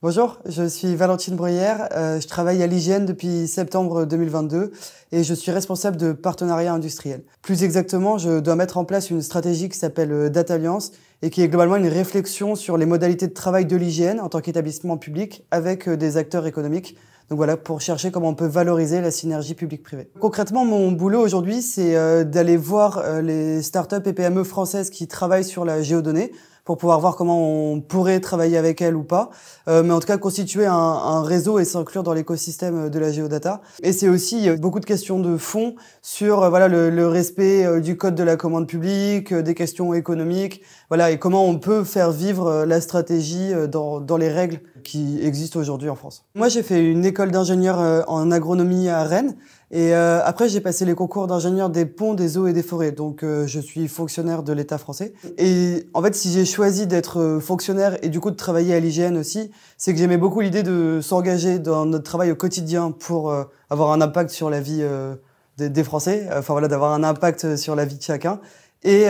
Bonjour, je suis Valentine Bruyère, je travaille à l'hygiène depuis septembre 2022 et je suis responsable de partenariat industriel. Plus exactement, je dois mettre en place une stratégie qui s'appelle Data Alliance et qui est globalement une réflexion sur les modalités de travail de l'hygiène en tant qu'établissement public avec des acteurs économiques. Donc voilà, pour chercher comment on peut valoriser la synergie publique-privée. Concrètement, mon boulot aujourd'hui, c'est d'aller voir les startups et PME françaises qui travaillent sur la géodonnée pour pouvoir voir comment on pourrait travailler avec elles ou pas, mais en tout cas constituer un réseau et s'inclure dans l'écosystème de la géodata. Et c'est aussi beaucoup de questions de fond sur voilà le respect du code de la commande publique, des questions économiques, voilà, et comment on peut faire vivre la stratégie dans les règles qui existent aujourd'hui en France. Moi, j'ai fait une école d'ingénieur en agronomie à Rennes. Et après, j'ai passé les concours d'ingénieur des ponts, des eaux et des forêts. Donc, je suis fonctionnaire de l'État français. Et en fait, si j'ai choisi d'être fonctionnaire et du coup de travailler à l'hygiène aussi, c'est que j'aimais beaucoup l'idée de s'engager dans notre travail au quotidien pour avoir un impact sur la vie des Français. Enfin voilà, d'avoir un impact sur la vie de chacun. Et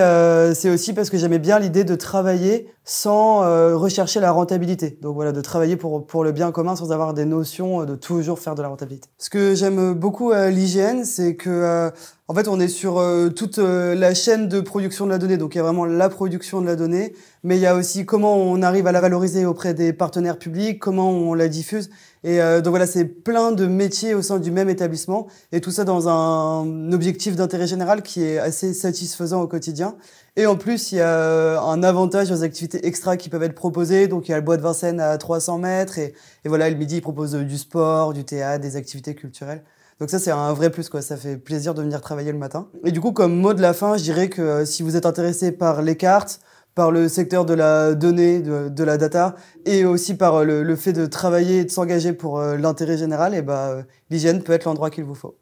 c'est aussi parce que j'aimais bien l'idée de travailler sans rechercher la rentabilité. Donc voilà, de travailler pour le bien commun sans avoir des notions de toujours faire de la rentabilité. Ce que j'aime beaucoup à l'hygiène, c'est que en fait, on est sur toute la chaîne de production de la donnée. Donc il y a vraiment la production de la donnée, mais il y a aussi comment on arrive à la valoriser auprès des partenaires publics, comment on la diffuse. Et donc voilà, c'est plein de métiers au sein du même établissement et tout ça dans un objectif d'intérêt général qui est assez satisfaisant au quotidien. Et en plus, il y a un avantage aux activités extra qui peuvent être proposées. Donc il y a le bois de Vincennes à 300 mètres et voilà, le midi, ils proposent du sport, du théâtre, des activités culturelles. Donc ça, c'est un vrai plus, quoi. Ça fait plaisir de venir travailler le matin. Et du coup, comme mot de la fin, je dirais que si vous êtes intéressé par les cartes, par le secteur de la donnée, de la data, et aussi par le fait de travailler et de s'engager pour l'intérêt général, et l'hygiène peut être l'endroit qu'il vous faut.